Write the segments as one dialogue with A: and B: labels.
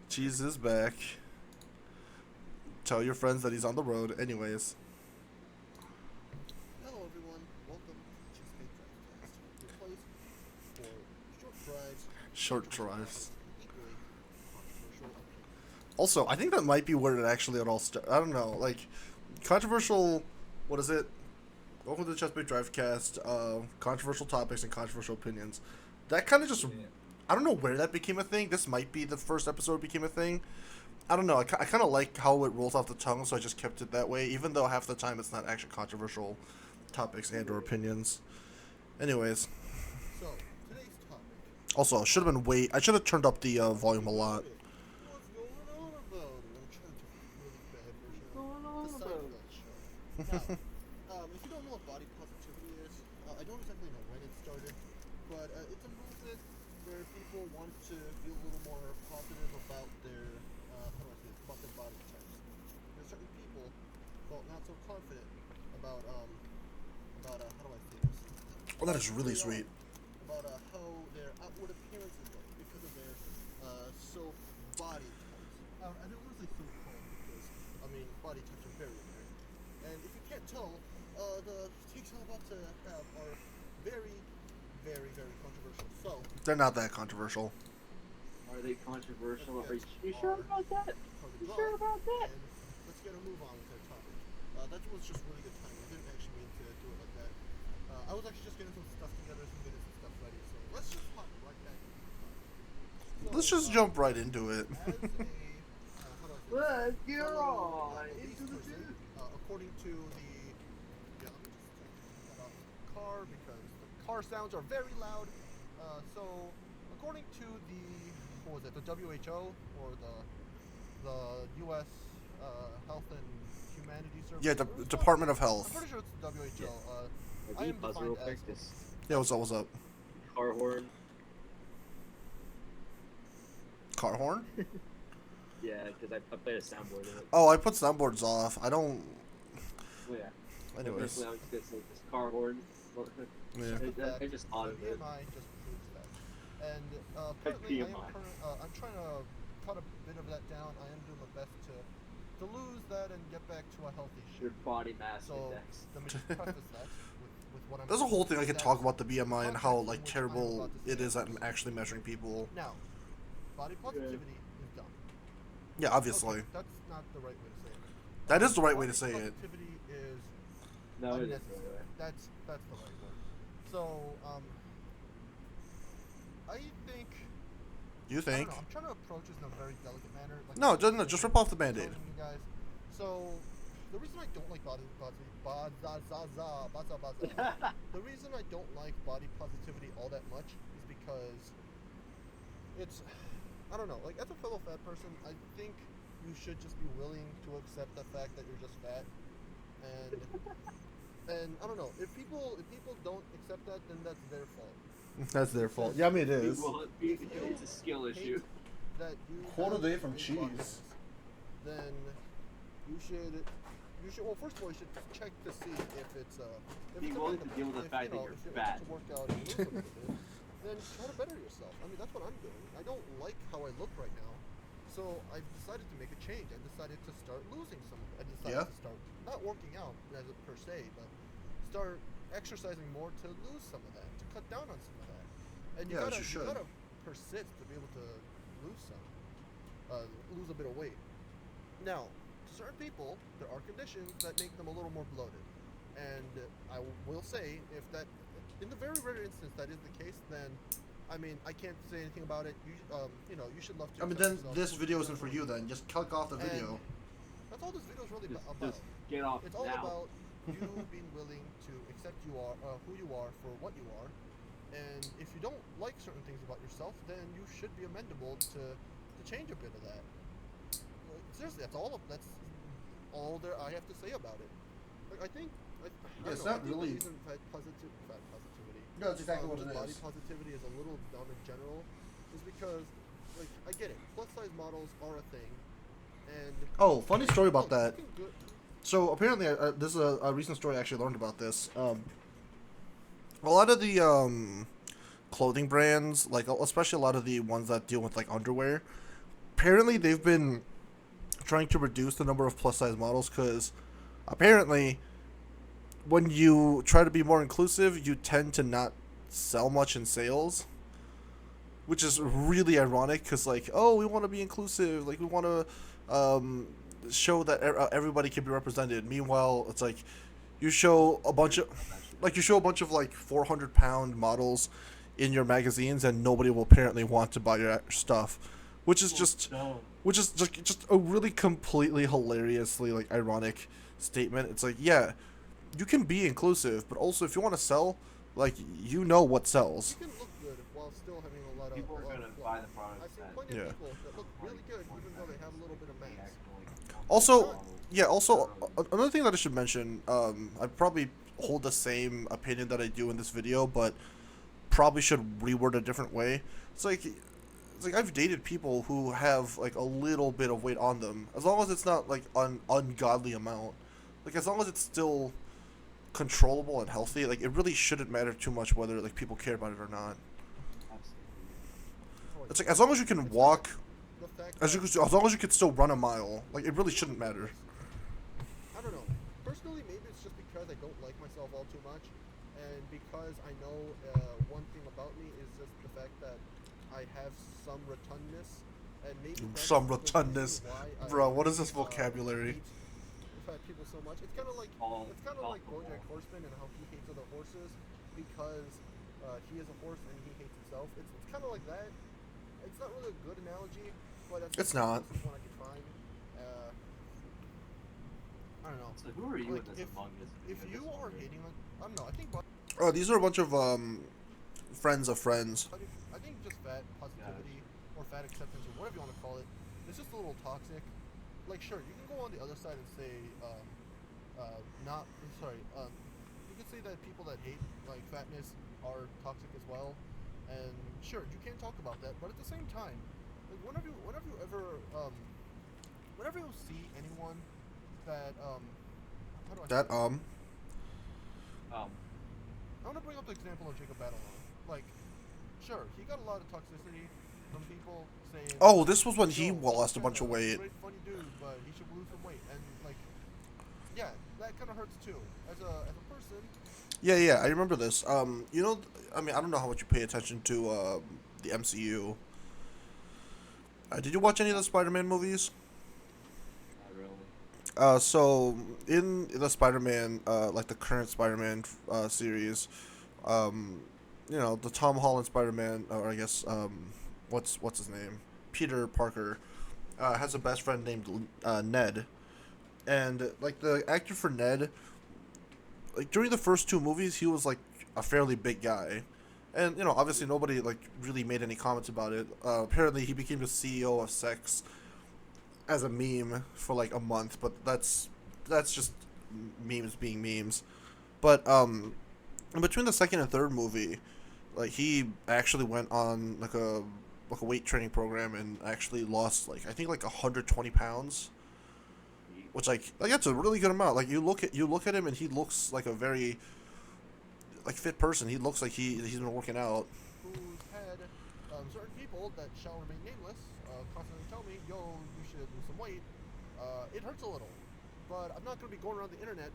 A: Cheese is back. Tell your friends that he's on the road. Anyways,
B: Hello everyone, welcome to Cheesebait Drivecast, your place for short drives,
A: short
B: controversial
A: drives.
B: topics, and equally controversial opinions.
A: Also, I think that might be where it actually all started. I don't know, like controversial. What is it? Welcome to the Chessbait Drivecast. Controversial topics and controversial opinions. That kind of just.
C: Yeah.
A: I don't know where that became a thing. This might be the first episode it became a thing. I don't know. I kind of like how it rolls off the tongue, so I just kept it that way. Even though half the time it's not actually controversial topics and or opinions. Anyways,
B: So, today's topic.
A: also should have been way. I should have turned up the volume a lot.
B: What's going on about it? I'm trying to really bad version
C: Going
B: of
C: on
B: the
C: about
B: Seinfeld show. Now, if you don't know what body positivity is, I don't exactly know when it started, but it's a movement where people want to feel a little more positive about their, how do I say it, about their body types. There's certain people felt not so confident about, how do I say this?
A: Oh, that is really sweet.
B: About how their outward appearance is like because of their so body types. I don't want to say so called because I mean body types are very weird. And if you can't tell, the takes I'm about to have are very, very, very controversial. So
A: They're not that controversial.
C: Are they controversial?
B: let's
C: Are you
B: get
C: sure
B: our
C: about that?
B: card
C: You
B: draw,
C: sure about that?
B: and let's get a move on with our topic. That was just really good timing. I didn't actually mean to do it like that. I was actually just getting some stuff together, getting some stuff ready. So let's just hop right back into the topic. So,
A: Let's just jump right into it.
B: As a, how do I say this?
C: Let's get
B: Fellow,
C: on
B: obese
C: into the
B: person,
C: dude.
B: according to the, yeah, let me just cut off the car because the car sounds are very loud. So according to the, what was it, the WHO or the U.S. Health and Humanity Service.
A: Yeah, the
B: What was it?
A: Department of
B: I'm
A: Health.
B: pretty sure it's the WHO.
C: Can
B: I
C: you
B: am
C: pause real
B: defined
C: quick?
B: as
C: This
A: Yeah, what's up? What's up?
C: car horn.
A: Car horn?
C: Yeah, because I played a soundboard in it.
A: Oh, I put soundboards off. I don't.
C: Oh, yeah.
A: Anyways.
C: Basically, I was just gonna say this car horn.
A: Yeah.
C: I just thought of
B: the
C: it.
B: BMI just proves that. And currently, I'm trying to cut a bit of that down. I am doing my best to lose that and get back to a healthy
C: Your
B: shape.
C: body mass
B: So
C: index.
B: let me just preface that with what I'm.
A: There's a whole thing I could
B: that's
A: talk about the BMI and how like
B: contradicting what I'm
A: terrible
B: about to
A: it
B: say.
A: is at actually measuring people.
B: Now, body positivity is dumb.
A: Yeah, obviously.
B: Okay, that's not the right way to say it.
A: That is the right way to say it.
B: Positivity is
C: No, it is.
B: unnecessary. That's the right word. So I think.
A: You
B: I
A: think?
B: don't know, I'm trying to approach this in a very delicate manner. Like
A: No, just rip off the Band-Aid.
B: telling you guys. So the reason I don't like the reason I don't like body positivity all that much is because it's, I don't know, like as a fellow fat person, I think you should just be willing to accept the fact that you're just fat, and I don't know, if people don't accept that, then that's their fault.
A: That's their fault. Yeah, I mean it is.
C: It's a skill issue.
B: That you
A: Quarter
B: have
A: day from
B: big
A: cheese.
B: buttons, then you should well, first of all, you should check to see if it's if
C: Be
B: it's
C: willing to
B: amendable.
C: deal with the
B: If,
C: fact
B: you know,
C: that you're
B: if you're
C: fat.
B: able to work out and lose a little bit, then try to better yourself. I mean, that's what I'm doing. I don't like how I look right now, so I decided to make a change. I decided to start losing some of it. I decided to start not working out as a per se, but start exercising more to lose some of that, to cut down on some of that. And you
A: Yeah,
B: gotta,
A: you should.
B: gotta persist to be able to lose lose a bit of weight. Now, to certain people, there are conditions that make them a little more bloated. And I will say, if that, in the very rare instance that is the case, then, I mean, I can't say anything about it. You know, you should love to.
A: I mean,
B: accept
A: then
B: yourself.
A: this video isn't for you. Then just click off the video.
B: That's all this video is really about.
C: Just get off
B: It's all
C: now.
B: about you being willing to accept you are who you are for what you are, and if you don't like certain things about yourself, then you should be amendable to change a bit of that. Seriously, that's all there I have to say about it. Like I think, I
A: It's
B: don't know,
A: not
B: I think
A: really-
B: the reason fat positivity.
A: No, it's exactly what it
B: body
A: is.
B: positivity is a little dumb in general, is because, like, I get it. Plus size models are a thing, and
A: Oh, funny story about that.
B: looking good-
A: So apparently, this is a recent story I actually learned about this. A lot of the clothing brands, like especially a lot of the ones that deal with like underwear, apparently they've been trying to reduce the number of plus size models because apparently when you try to be more inclusive, you tend to not sell much in sales, which is really ironic because like, oh, we want to be inclusive, like we want to show that everybody can be represented. Meanwhile, it's like you show a bunch of like 400-pound models in your magazines and nobody will apparently want to buy your stuff, which is just a really completely hilariously like ironic statement. It's like, yeah, you can be inclusive, but also if you want to sell, like, you know what sells.
B: You can look good while still having a lot of.
C: People are gonna buy the product.
B: I've seen plenty of people that look really good even though they have a little bit of mass.
A: Also, another thing that I should mention, I probably hold the same opinion that I do in this video, but probably should reword a different way. It's like I've dated people who have like a little bit of weight on them, as long as it's not like an ungodly amount. Like as long as it's still controllable and healthy, like it really shouldn't matter too much whether like people care about it or not. It's like as long as you can walk, as long as you can still run a mile, like it really shouldn't matter.
B: I don't know. Personally, maybe it's just because I don't like myself all too much, and because I know one thing about me is just the fact that I have some rotundness, and maybe
A: Some rotundness, bro. What is this vocabulary?
B: hate fat people so much. It's kind of like BoJack Horseman and how he hates other horses because he is a horse and he hates himself. It's kind of like that. It's not really a good analogy, but it's not. One I can find. I don't know.
C: So who are you
B: Like,
C: in this Among Us video?
B: If you are hating, like, I don't know. I think.
A: Oh, these are a bunch of friends of friends.
B: I think just fat positivity or fat acceptance or whatever you want to call it, it's just a little toxic. Like, sure, you can go on the other side and say, you can say that people that hate like fatness are toxic as well, and sure, you can talk about that. But at the same time, like whenever you see anyone that I want to bring up the example of Jacob Batalon. Like, sure, he got a lot of toxicity from people saying.
A: Oh, this was when he lost a bunch of weight.
B: Great, funny dude, but he should lose some weight, and like, yeah, that kind of hurts too. As a person.
A: Yeah, I remember this. I don't know how much you pay attention to the MCU. Did you watch any of the Spider-Man movies? So in the Spider-Man, like the current Spider-Man series, the Tom Holland Spider-Man, or I guess what's his name, Peter Parker, has a best friend named Ned, and like the actor for Ned, like during the first two movies, he was like a fairly big guy, and obviously nobody like really made any comments about it. Apparently, he became the CEO of Sex as a meme for like a month, but that's just memes being memes. But in between the second and third movie, like he actually went on like a weight training program and actually lost like I think like 120 pounds, which like that's a really good amount. Like you look at him and he looks like a very like fit person. He looks like he's been working out.
B: Who's had certain people that shall remain nameless constantly tell me, yo, you should lose some weight. It hurts a little, but I'm not going to be going around the internet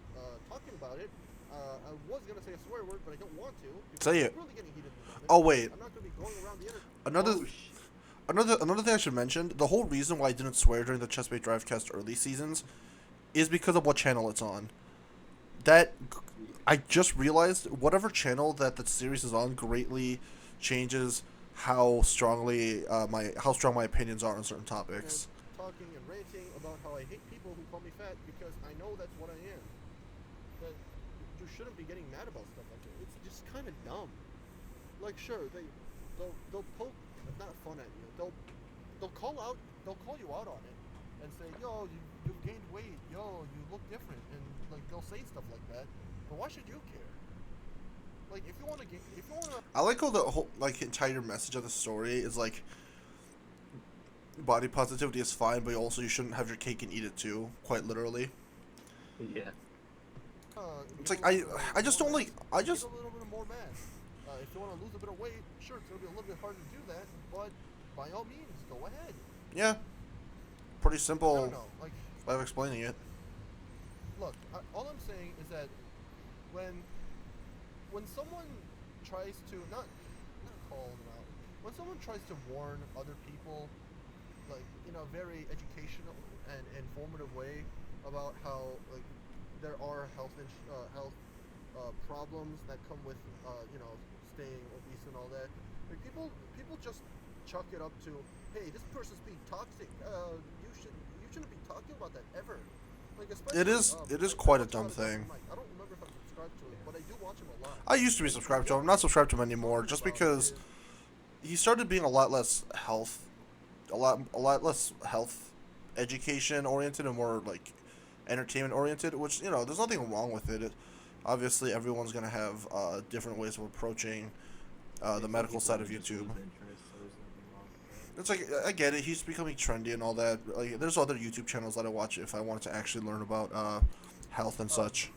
B: talking about it. I was going to say a swear word, but I don't want to.
A: Say it.
B: I'm really getting heated in the moment.
A: Oh wait.
B: I'm not going to be going around the internet.
A: Another thing I should mention, the whole reason why I didn't swear during the Chessbait Drivecast early seasons is because of what channel it's on. That I just realized whatever channel that the series is on greatly changes how strong my opinions are on certain topics.
B: And talking and ranting about how I hate people who call me fat because I know that's what I am. That you shouldn't be getting mad about stuff like that. It's just kind of dumb. Like, sure, they'll poke not fun at you. They'll call you out on it and say, yo, you've gained weight, yo, you look different, and like they'll say stuff like that. But why should you care? Like, if you want to,
A: I like how the whole like entire message of the story is like body positivity is fine, but also you shouldn't have your cake and eat it too. Quite literally.
C: Yeah.
A: It's like I just don't like
B: a little bit more mass. If you want to lose a bit of weight, sure, it's gonna be a little bit harder to do that, but by all means, go ahead.
A: Yeah. pretty
B: I
A: simple
B: don't know. Like,
A: way of explaining it.
B: look, all I'm saying is that when someone tries to not call them out, when someone tries to warn other people, like in a very educational and informative way about how like there are health problems that come with staying obese and all that, like people just chalk it up to, hey, this person's being toxic. You shouldn't be talking about that ever. Like, especially,
A: It is quite a dumb thing.
B: I don't remember if I'm subscribed to it, but I do watch him a lot.
A: I used to be subscribed to him. I'm not subscribed to him anymore, just because he started being a lot less health education oriented and more like entertainment oriented. Which there's nothing wrong with it. Obviously, everyone's gonna have different ways of approaching the medical side of YouTube. It's like, I get it, he's becoming trendy and all that. Like, there's other YouTube channels that I watch if I wanted to actually learn about health and such.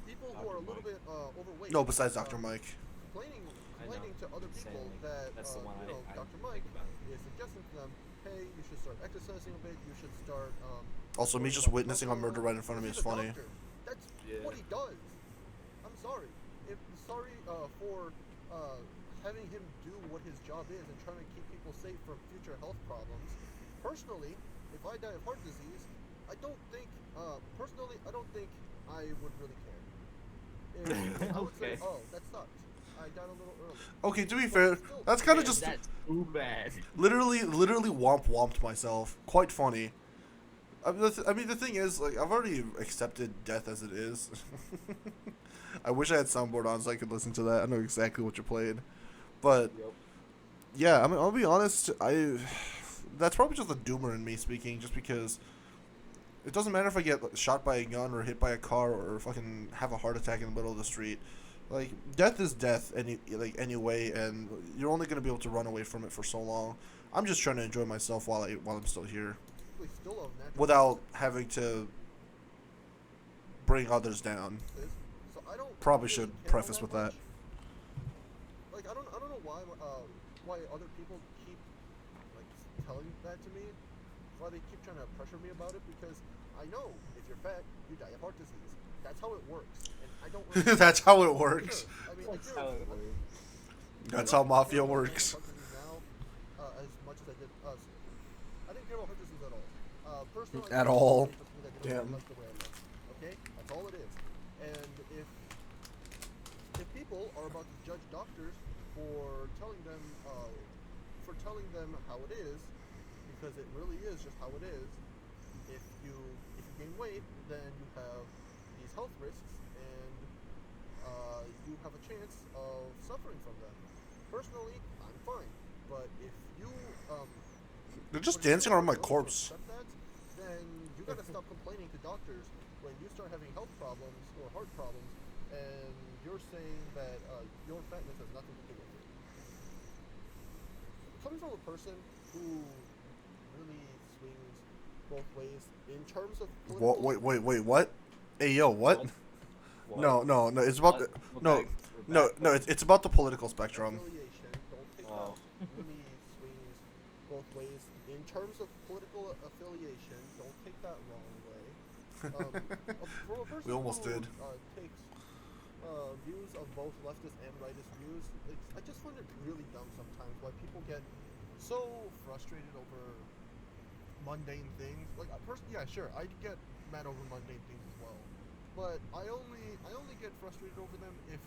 B: People who are a little bit overweight.
A: No, besides Dr. Mike.
B: Complaining to other people that Dr. Mike is suggesting to them, hey, you should start exercising a bit. You should start.
A: Also, me just witnessing a murder right in front of me is funny.
B: That's what he does. I'm sorry. Sorry for having him do what his job is and trying to keep people safe from future health problems. Personally, if I die of heart disease, I don't think I would really care. I would say, oh, that sucks. I died a little early.
A: Okay, to be fair, that's kind of just
C: That's too bad.
A: literally womped myself. Quite funny. I mean, the thing is, like, I've already accepted death as it is. I wish I had soundboard on so I could listen to that. I know exactly what you played. But, yeah, I mean, I'll be honest, that's probably just the doomer in me speaking, just because it doesn't matter if I get shot by a gun or hit by a car or fucking have a heart attack in the middle of the street. Like, death is death anyway, and you're only going to be able to run away from it for so long. I'm just trying to enjoy myself while I'm still here, without having to bring others down.
B: So I don't
A: Probably
B: really
A: should
B: care
A: preface
B: that
A: with that.
B: much. Like, I don't know why other people keep like telling that to me. Why they keep trying to pressure me about it, because I know if you're fat, you die of heart disease. That's how it works, and I don't. Really
A: That's how it works.
B: I mean,
A: That's how mafia works.
B: Now, as much as I did us, I didn't care about heart disease at all. Personally,
A: At all.
B: Damn.
A: Damn.
B: Okay, that's all it is. And if people are about to judge doctors for telling them how it is, because it really is just how it is. If you gain weight, then you have these health risks, and you have a chance of suffering from them. Personally, I'm fine, but if you
A: They're just dancing around my corpse.
B: Then you gotta stop complaining to doctors when you start having health problems or heart problems, and you're saying that your fatness has nothing to do with it. Coming from a person who really swings both ways in terms of political...
A: Wait, what? Hey, yo, what? No, it's about it's about the political spectrum.
B: Affiliation, don't take that really swings both ways. In terms of political affiliation, don't take that wrong way. From a person
A: We almost
B: who,
A: did.
B: Takes views of both leftist and rightist views, I just find it really dumb sometimes why people get so frustrated over mundane things. Like, yeah, sure, I get mad over mundane things as well, but I only get frustrated over them if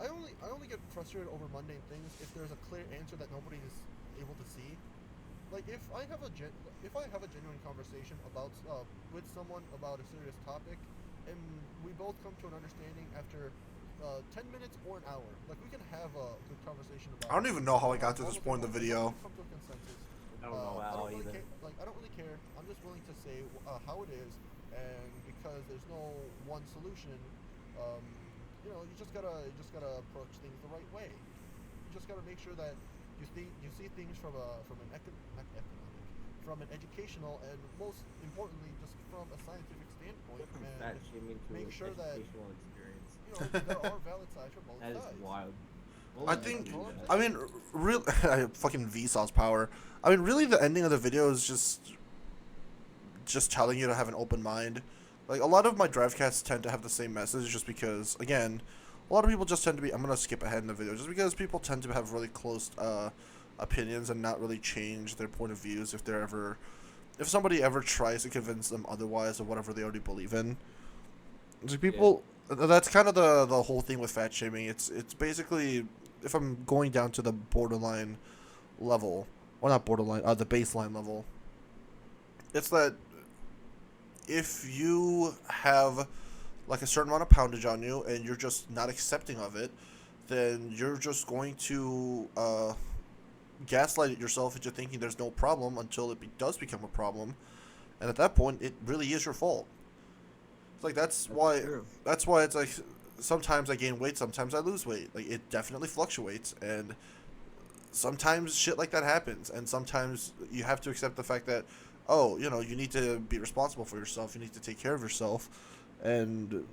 B: I only get frustrated over mundane things if there's a clear answer that nobody is able to see. Like, if I have a genuine conversation about with someone about a serious topic, and we both come to an understanding after 10 minutes or an hour, like, we can have a good conversation about.
A: I don't even know how I got to this point in the video.
B: Come to a consensus.
C: I don't know how either.
B: I don't really care. I'm just willing to say how it is, and because there's no one solution, you just gotta approach things the right way. You just gotta make sure that you see things from an educational, and most importantly, just from a scientific standpoint, and make sure that there are valid sides for both sides.
C: That is wild.
A: I mean, real fucking Vsauce power. I mean, really, the ending of the video is just just telling you to have an open mind. Like, a lot of my Drivecasts tend to have the same message just because, again, a lot of people just tend to be... I'm going to skip ahead in the video just because people tend to have really close opinions and not really change their point of views if they're ever... If somebody ever tries to convince them otherwise of whatever they already believe in. It's like people... Yeah. That's kind of the whole thing with fat shaming. It's basically... If I'm going down to the borderline level... Well, not borderline, the baseline level. It's that if you have like a certain amount of poundage on you and you're just not accepting of it, then you're just going to gaslight yourself into thinking there's no problem until it does become a problem, and at that point, it really is your fault. It's like that's why it's like sometimes I gain weight, sometimes I lose weight. Like it definitely fluctuates, and sometimes shit like that happens, and sometimes you have to accept the fact that, oh, you know, you need to be responsible for yourself, you need to take care of yourself, and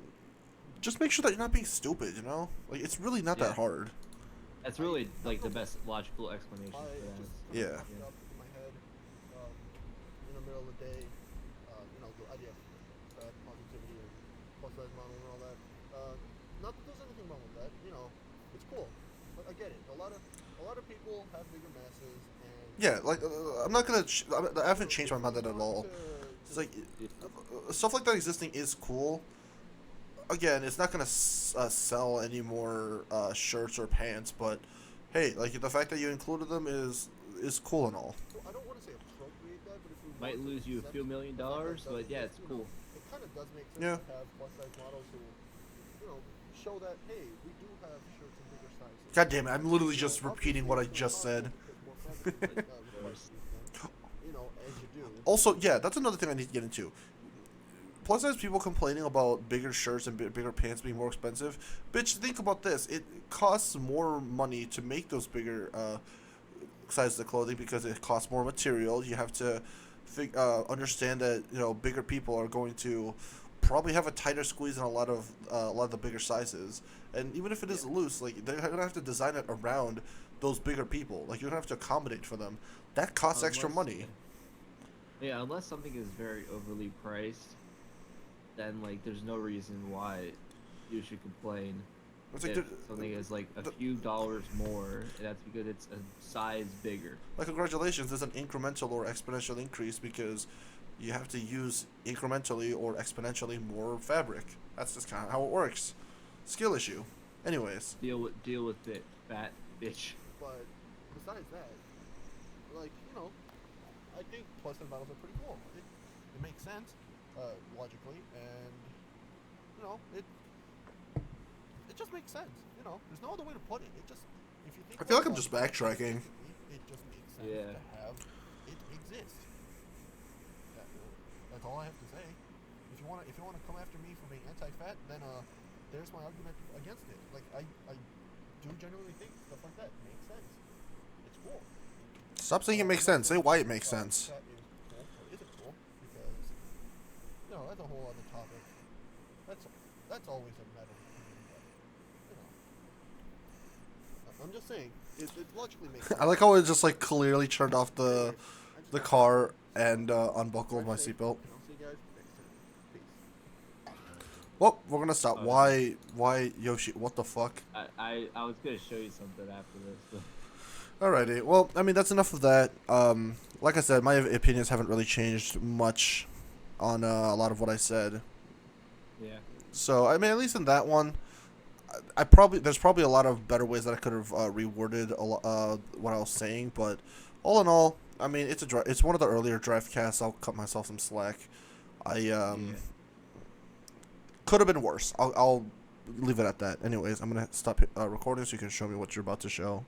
A: just make sure that you're not being stupid, you know? Like, it's really not that hard.
C: That's really, like, the best logical explanation for that.
A: Yeah.
B: Up in my head, in the middle of the day, you know, the idea of positivity and plus size model and all that. Not that there's anything wrong with that, you know, it's cool. But I get it. A lot of people have bigger masses, and
A: yeah, like I'm not gonna. I haven't changed my mind at all. It's like stuff like that existing is cool. Again, it's not gonna sell any more shirts or pants, but hey, like the fact that you included them is cool and all.
B: I don't want to say appropriate that, but if we
C: might lose you a few $1 million, but yeah, it's cool.
B: It kind of does make sense
A: Yeah.
B: to have plus size models who, you know, show that hey, we do have shirts in bigger sizes.
A: God damn it! I'm literally just repeating what I just said.
B: You know, as you do.
A: Also, yeah, that's another thing I need to get into. Plus, there's people complaining about bigger shirts and bigger pants being more expensive. Bitch, think about this. It costs more money to make those bigger sizes of clothing because it costs more material. You have to understand that, you know, bigger people are going to probably have a tighter squeeze in a lot of the bigger sizes. And even if it is loose, like, they're going to have to design it around those bigger people. Like, you're going to have to accommodate for them. That costs extra money.
C: Yeah, unless something is very overly priced, then, like, there's no reason why you should complain.
A: It's like
C: if something is, like, a few dollars more, that's because it's a size bigger.
A: Like, congratulations, there's an incremental or exponential increase because you have to use incrementally or exponentially more fabric. That's just kind of how it works. Skill issue. Anyways.
C: Deal with it, fat bitch.
B: But besides that, like, you know, I think plus size models are pretty cool. It makes sense, logically, and you know, it just makes sense. You know, there's no other way to put it. It just, if you think.
A: I feel like I'm just backtracking.
B: It just makes sense to have it exist. That's all I have to say. If you wanna come after me for being anti-fat, then there's my argument against it. Like I do genuinely think stuff like that makes sense. It's cool.
A: Stop saying it makes sense. Say why it makes sense.
B: That is cool, or is it cool? Because no, that's a whole other topic. That's always a matter of opinion, but you know. I'm just saying, it logically makes sense.
A: I like how it just like clearly turned off the car and unbuckled my seatbelt.
B: I'll see you guys next time. Peace.
A: Well, we're gonna stop. Why Yoshi? What the fuck?
C: I was gonna show you something after this, but...
A: Alrighty. Well, I mean, that's enough of that. Like I said, my opinions haven't really changed much on a lot of what I said.
C: Yeah.
A: So, I mean, at least in that one, there's probably a lot of better ways that I could have reworded what I was saying. But all in all, I mean, it's one of the earlier Drivecasts. I'll cut myself some slack. Could have been worse. I'll leave it at that. Anyways, I'm gonna stop recording so you can show me what you're about to show.